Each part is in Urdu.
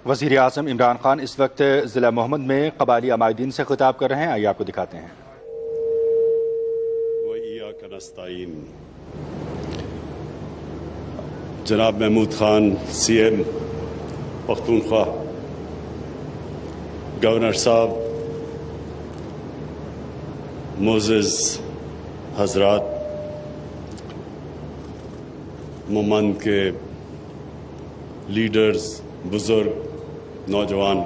وزیر اعظم عمران خان اس وقت ضلع محمد میں قبائلی عمائدین سے خطاب کر رہے ہیں، آئیے آپ کو دکھاتے ہیں۔ وَإِيَّاكَ نَسْتَعِينُ جناب Mahmood Khan C M Pakhtunkhwa, governor صاحب، معزز حضرات، ممند کے لیڈرز، بزرگ، نوجوان،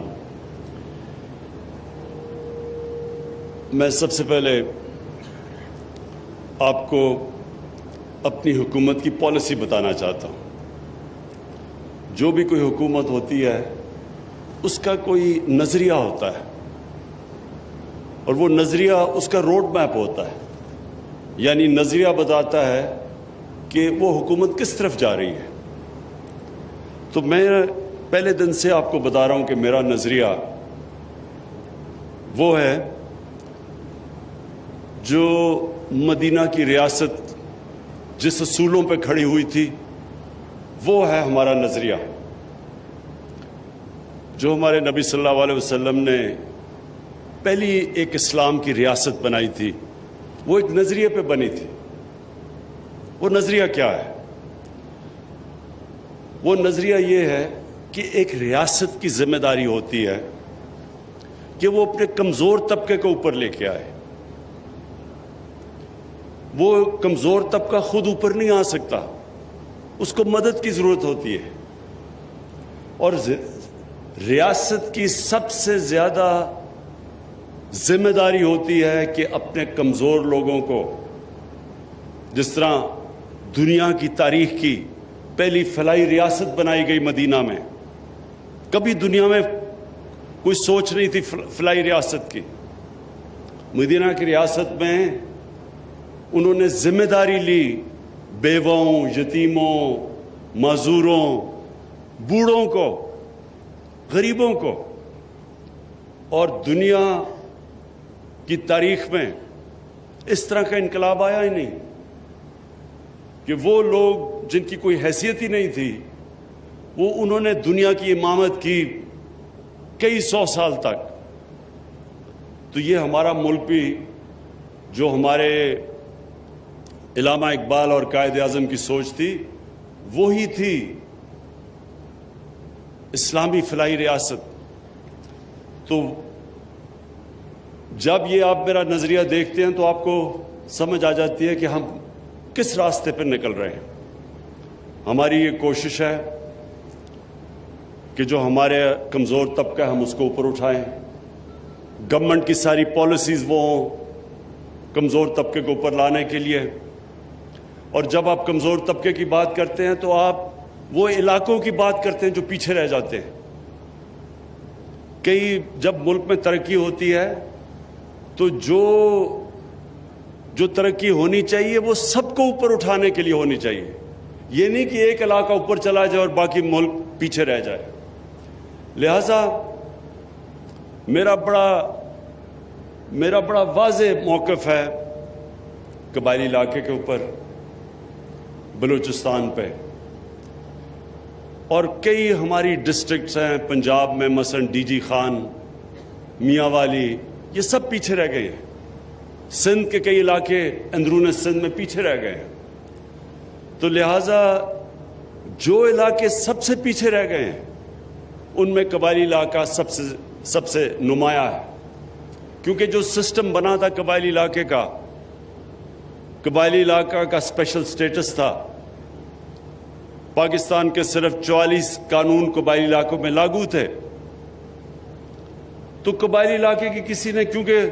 میں سب سے پہلے آپ کو اپنی حکومت کی پالیسی بتانا چاہتا ہوں۔ جو بھی کوئی حکومت ہوتی ہے اس کا کوئی نظریہ ہوتا ہے، اور وہ نظریہ اس کا روڈ میپ ہوتا ہے، یعنی نظریہ بتاتا ہے کہ وہ حکومت کس طرف جا رہی ہے۔ تو میں پہلے دن سے آپ کو بتا رہا ہوں کہ میرا نظریہ وہ ہے جو مدینہ کی ریاست جس اصولوں پہ کھڑی ہوئی تھی وہ ہے ہمارا نظریہ۔ جو ہمارے نبی صلی اللہ علیہ وسلم نے پہلی ایک اسلام کی ریاست بنائی تھی، وہ ایک نظریے پہ بنی تھی۔ وہ نظریہ کیا ہے؟ وہ نظریہ یہ ہے کہ ایک ریاست کی ذمہ داری ہوتی ہے کہ وہ اپنے کمزور طبقے کو اوپر لے کے آئے۔ وہ کمزور طبقہ خود اوپر نہیں آ سکتا، اس کو مدد کی ضرورت ہوتی ہے، اور ریاست کی سب سے زیادہ ذمہ داری ہوتی ہے کہ اپنے کمزور لوگوں کو، جس طرح دنیا کی تاریخ کی پہلی فلاحی ریاست بنائی گئی مدینہ میں، کبھی دنیا میں کوئی سوچ نہیں تھی فلاحی ریاست کی۔ مدینہ کی ریاست میں انہوں نے ذمہ داری لی بیووں، یتیموں، معذوروں، بوڑھوں کو، غریبوں کو، اور دنیا کی تاریخ میں اس طرح کا انقلاب آیا ہی نہیں کہ وہ لوگ جن کی کوئی حیثیت ہی نہیں تھی، وہ انہوں نے دنیا کی امامت کی کئی سو سال تک۔ تو یہ ہمارا ملک بھی، جو ہمارے علامہ اقبال اور قائد اعظم کی سوچ تھی، وہی تھی اسلامی فلاحی ریاست۔ تو جب یہ آپ میرا نظریہ دیکھتے ہیں تو آپ کو سمجھ آ جاتی ہے کہ ہم کس راستے پر نکل رہے ہیں۔ ہماری یہ کوشش ہے کہ جو ہمارے کمزور طبقہ ہے ہم اس کو اوپر اٹھائیں، گورنمنٹ کی ساری پالیسیز وہ ہوں کمزور طبقے کو اوپر لانے کے لیے۔ اور جب آپ کمزور طبقے کی بات کرتے ہیں تو آپ وہ علاقوں کی بات کرتے ہیں جو پیچھے رہ جاتے ہیں۔ جب ملک میں ترقی ہوتی ہے تو جو ترقی ہونی چاہیے وہ سب کو اوپر اٹھانے کے لیے ہونی چاہیے، یہ نہیں کہ ایک علاقہ اوپر چلا جائے اور باقی ملک پیچھے رہ جائے۔ لہذا میرا بڑا واضح موقف ہے قبائلی علاقے کے اوپر، بلوچستان پہ، اور کئی ہماری ڈسٹرکٹس ہیں پنجاب میں، مثلا ڈی جی خان، میاں والی، یہ سب پیچھے رہ گئے ہیں۔ سندھ کے کئی علاقے اندرون سندھ میں پیچھے رہ گئے ہیں۔ تو لہٰذا جو علاقے سب سے پیچھے رہ گئے ہیں ان میں قبائلی علاقہ سب سے نمایاں ہے، کیونکہ جو سسٹم بنا تھا قبائلی علاقے کا، قبائلی علاقہ کا اسپیشل سٹیٹس تھا۔ پاکستان کے صرف 44 قانون قبائلی علاقوں میں لاگو تھے، تو قبائلی علاقے کی کسی نے، کیونکہ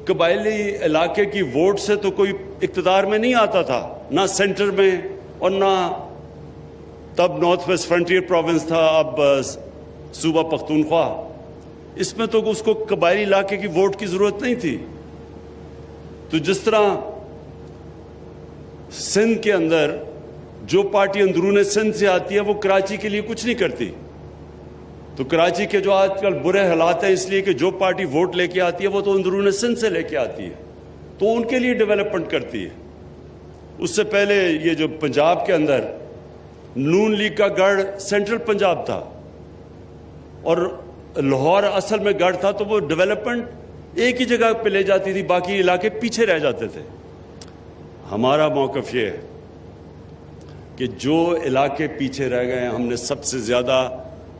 قبائلی علاقے کی ووٹ سے تو کوئی اقتدار میں نہیں آتا تھا، نہ سینٹر میں اور نہ تب نارتھ ویسٹ فرنٹیئر پروونس تھا، اب صوبہ پختونخوا، اس میں تو اس کو قبائلی علاقے کی ووٹ کی ضرورت نہیں تھی۔ تو جس طرح سندھ کے اندر جو پارٹی اندرون سندھ سے آتی ہے وہ کراچی کے لیے کچھ نہیں کرتی، تو کراچی کے جو آج کل برے حالات ہیں اس لیے کہ جو پارٹی ووٹ لے کے آتی ہے وہ تو اندرون سندھ سے لے کے آتی ہے، تو ان کے لیے ڈیولپمنٹ کرتی ہے۔ اس سے پہلے یہ جو پنجاب کے اندر نون لیگ کا گڑھ سینٹرل پنجاب تھا، اور لاہور اصل میں گڑھ تھا تو وہ ڈیولپمنٹ ایک ہی جگہ پہ لے جاتی تھی, باقی علاقے پیچھے رہ جاتے تھے. ہمارا موقف یہ ہے کہ جو علاقے پیچھے رہ گئے ہیں ہم نے سب سے زیادہ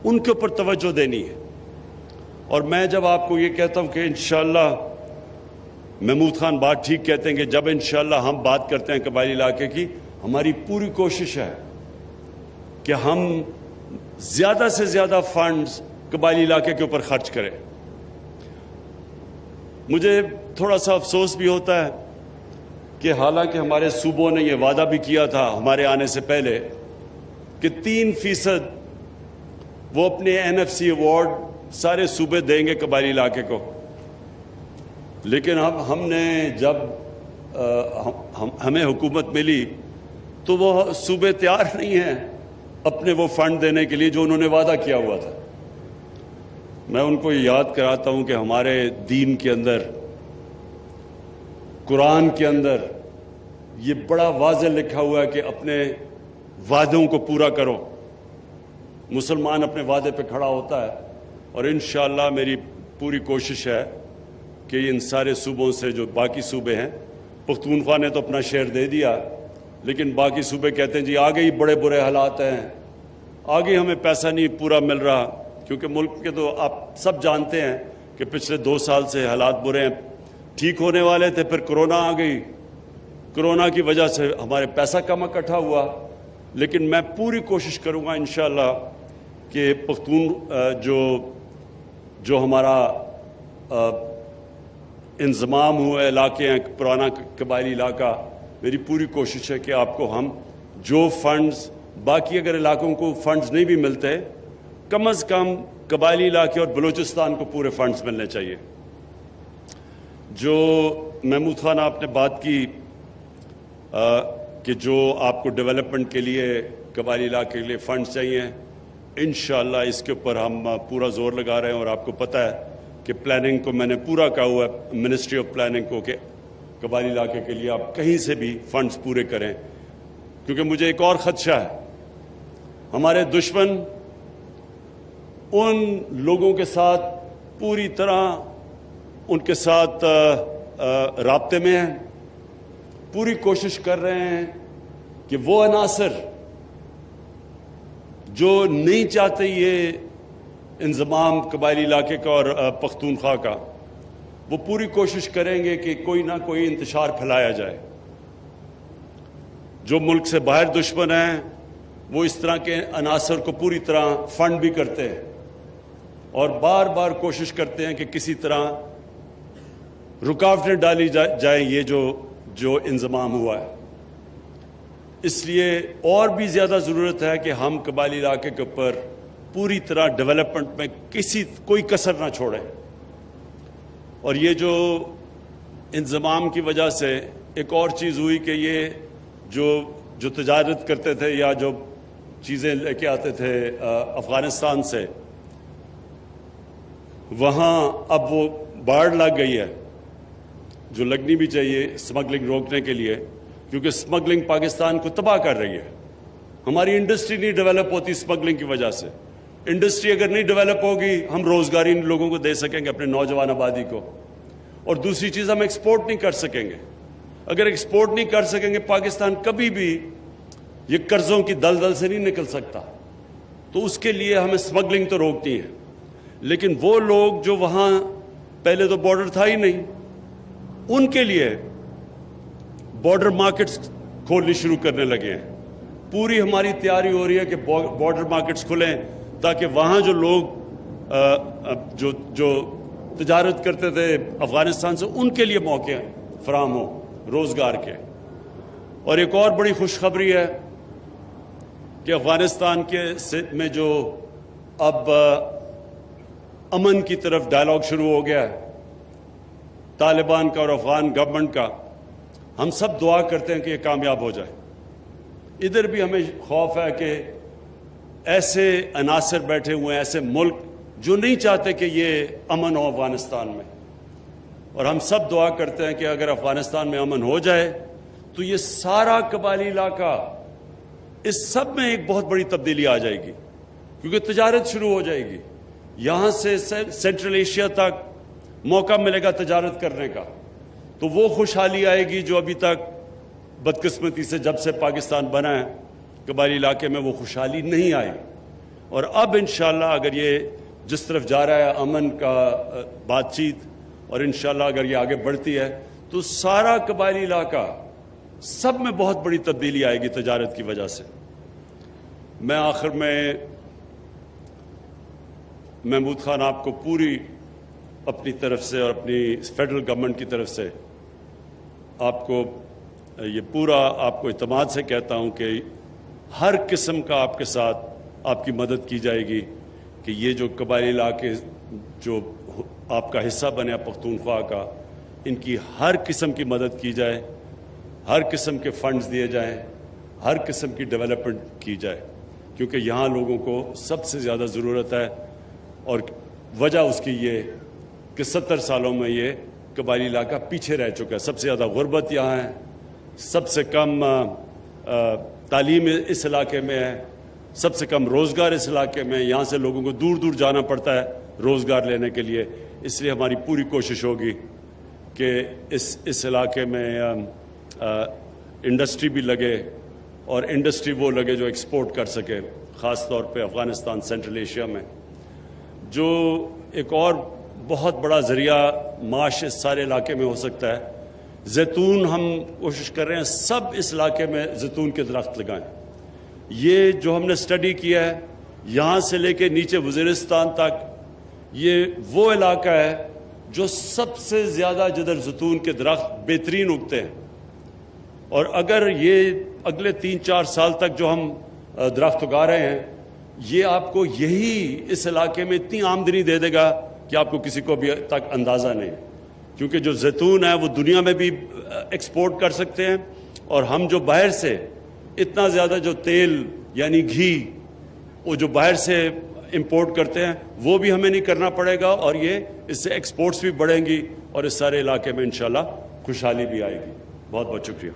ان کے اوپر توجہ دینی ہے. اور میں جب آپ کو یہ کہتا ہوں کہ انشاءاللہ محمود خان بات ٹھیک کہتے ہیں کہ جب انشاءاللہ ہم بات کرتے ہیں قبائلی علاقے کی, ہماری پوری کوشش ہے کہ ہم زیادہ سے زیادہ فنڈز قبائلی علاقے کے اوپر خرچ کریں. مجھے تھوڑا سا افسوس بھی ہوتا ہے کہ حالانکہ ہمارے صوبوں نے یہ وعدہ بھی کیا تھا ہمارے آنے سے پہلے کہ 3% وہ اپنے NFC ایوارڈ سارے صوبے دیں گے قبائلی علاقے کو, لیکن اب ہم نے جب ہمیں حکومت ملی تو وہ صوبے تیار نہیں ہیں اپنے وہ فنڈ دینے کے لیے جو انہوں نے وعدہ کیا ہوا تھا. میں ان کو یاد کراتا ہوں کہ ہمارے دین کے اندر, قرآن کے اندر یہ بڑا واضح لکھا ہوا ہے کہ اپنے وعدوں کو پورا کرو. مسلمان اپنے وعدے پہ کھڑا ہوتا ہے, اور انشاءاللہ میری پوری کوشش ہے کہ ان سارے صوبوں سے جو باقی صوبے ہیں, پختونخوا نے تو اپنا شیئر دے دیا, لیکن باقی صوبے کہتے ہیں جی آگے ہی بڑے برے حالات ہیں, آگے ہمیں پیسہ نہیں پورا مل رہا, کیونکہ ملک کے تو آپ سب جانتے ہیں کہ پچھلے 2 سال سے حالات برے ہیں. ٹھیک ہونے والے تھے, پھر کرونا آ گئی, کرونا کی وجہ سے ہمارے پیسہ کم اکٹھا ہوا. لیکن میں پوری کوشش کروں گا انشاءاللہ کہ پختون جو ہمارا انضمام ہوئے علاقے ہیں, پرانا قبائلی علاقہ, میری پوری کوشش ہے کہ آپ کو ہم جو فنڈز, باقی اگر علاقوں کو فنڈز نہیں بھی ملتے, کم از کم قبائلی علاقے اور بلوچستان کو پورے فنڈز ملنے چاہیے. جو محمود خان آپ نے بات کی کہ جو آپ کو ڈیولپمنٹ کے لیے قبائلی علاقے کے لیے فنڈز چاہیے, انشاءاللہ اس کے اوپر ہم پورا زور لگا رہے ہیں. اور آپ کو پتہ ہے کہ پلاننگ کو میں نے پورا کہا ہوا ہے منسٹری آف پلاننگ کو کہ قبائلی علاقے کے لیے آپ کہیں سے بھی فنڈز پورے کریں, کیونکہ مجھے ایک اور خدشہ ہے, ہمارے دشمن ان لوگوں کے ساتھ پوری طرح ان کے ساتھ رابطے میں ہیں, پوری کوشش کر رہے ہیں کہ وہ عناصر جو نہیں چاہتے یہ انضمام قبائلی علاقے کا اور پختونخوا کا, وہ پوری کوشش کریں گے کہ کوئی نہ کوئی انتشار پھیلایا جائے. جو ملک سے باہر دشمن ہیں وہ اس طرح کے عناصر کو پوری طرح فنڈ بھی کرتے ہیں اور بار بار کوشش کرتے ہیں کہ کسی طرح رکاوٹیں ڈالی جائیں یہ جو انضمام ہوا ہے. اس لیے اور بھی زیادہ ضرورت ہے کہ ہم قبائلی علاقے کے اوپر پوری طرح ڈیولپمنٹ میں کوئی کسر نہ چھوڑیں. اور یہ جو انضمام کی وجہ سے ایک اور چیز ہوئی کہ یہ جو تجارت کرتے تھے یا جو چیزیں لے کے آتے تھے افغانستان سے, وہاں اب وہ باڑ لگ گئی ہے جو لگنی بھی چاہیے اسمگلنگ روکنے کے لیے, کیونکہ اسمگلنگ پاکستان کو تباہ کر رہی ہے. ہماری انڈسٹری نہیں ڈیولپ ہوتی اسمگلنگ کی وجہ سے. انڈسٹری اگر نہیں ڈیولپ ہوگی ہم روزگاری ان لوگوں کو دے سکیں گے, اپنے نوجوان آبادی کو. اور دوسری چیز ہم ایکسپورٹ نہیں کر سکیں گے. اگر ایکسپورٹ نہیں کر سکیں گے پاکستان کبھی بھی یہ قرضوں کی دلدل سے نہیں نکل سکتا. تو اس کے لیے ہمیں اسمگلنگ تو روکتی ہے, لیکن وہ لوگ جو وہاں پہلے تو بارڈر تھا ہی نہیں, ان کے لیے بارڈر مارکیٹس کھولنی شروع کرنے لگے ہیں. پوری ہماری تیاری ہو رہی ہے کہ بارڈر مارکیٹس کھلیں تاکہ وہاں جو لوگ جو تجارت کرتے تھے افغانستان سے ان کے لیے موقع فراہم ہو روزگار کے. اور ایک اور بڑی خوشخبری ہے کہ افغانستان میں جو اب امن کی طرف ڈائلاگ شروع ہو گیا ہے طالبان کا اور افغان گورنمنٹ کا, ہم سب دعا کرتے ہیں کہ یہ کامیاب ہو جائے. ادھر بھی ہمیں خوف ہے کہ ایسے عناصر بیٹھے ہوئے ہیں, ایسے ملک جو نہیں چاہتے کہ یہ امن ہو افغانستان میں, اور ہم سب دعا کرتے ہیں کہ اگر افغانستان میں امن ہو جائے تو یہ سارا قبائلی علاقہ, اس سب میں ایک بہت بڑی تبدیلی آ جائے گی, کیونکہ تجارت شروع ہو جائے گی. یہاں سے سینٹرل ایشیا تک موقع ملے گا تجارت کرنے کا، تو وہ خوشحالی آئے گی جو ابھی تک بدقسمتی سے جب سے پاکستان بنا ہے قبائلی علاقے میں وہ خوشحالی نہیں آئی۔ اور اب انشاءاللہ اگر یہ جس طرف جا رہا ہے امن کا بات چیت، اور انشاءاللہ اگر یہ آگے بڑھتی ہے تو سارا قبائلی علاقہ سب میں بہت بڑی تبدیلی آئے گی تجارت کی وجہ سے۔ میں آخر میں محمود خان آپ کو پوری اپنی طرف سے اور اپنی فیڈرل گورنمنٹ کی طرف سے آپ کو یہ پورا آپ کو اعتماد سے کہتا ہوں کہ ہر قسم کا آپ کے ساتھ آپ کی مدد کی جائے گی کہ یہ جو قبائلی علاقے جو آپ کا حصہ بنے پختونخوا کا، ان کی ہر قسم کی مدد کی جائے، ہر قسم کے فنڈز دیے جائیں، ہر قسم کی ڈیولپمنٹ کی جائے، کیونکہ یہاں لوگوں کو سب سے زیادہ ضرورت ہے۔ اور وجہ اس کی یہ کہ 70 سالوں میں یہ قبائلی علاقہ پیچھے رہ چکا ہے، سب سے زیادہ غربت یہاں ہے، سب سے کم تعلیم اس علاقے میں ہے، سب سے کم روزگار اس علاقے میں، یہاں سے لوگوں کو دور دور جانا پڑتا ہے روزگار لینے کے لیے۔ اس لیے ہماری پوری کوشش ہوگی کہ اس علاقے میں انڈسٹری بھی لگے، اور انڈسٹری وہ لگے جو ایکسپورٹ کر سکے، خاص طور پہ افغانستان، سینٹرل ایشیا میں۔ جو ایک اور بہت بڑا ذریعہ معاش اس سارے علاقے میں ہو سکتا ہے، زیتون ہم کوشش کر رہے ہیں سب اس علاقے میں زیتون کے درخت لگائیں۔ یہ جو ہم نے اسٹڈی کیا ہے یہاں سے لے کے نیچے وزیرستان تک، یہ وہ علاقہ ہے جو سب سے زیادہ جدھر زیتون کے درخت بہترین اگتے ہیں۔ اور اگر یہ اگلے 3-4 سال تک جو ہم درخت اگا رہے ہیں، یہ آپ کو یہی اس علاقے میں اتنی آمدنی دے دے گا کہ آپ کو کسی کو ابھی تک اندازہ نہیں، کیونکہ جو زیتون ہے وہ دنیا میں بھی ایکسپورٹ کر سکتے ہیں، اور ہم جو باہر سے اتنا زیادہ جو تیل یعنی گھی وہ جو باہر سے امپورٹ کرتے ہیں وہ بھی ہمیں نہیں کرنا پڑے گا، اور یہ اس سے ایکسپورٹس بھی بڑھیں گی، اور اس سارے علاقے میں انشاءاللہ خوشحالی بھی آئے گی۔ بہت بہت شکریہ۔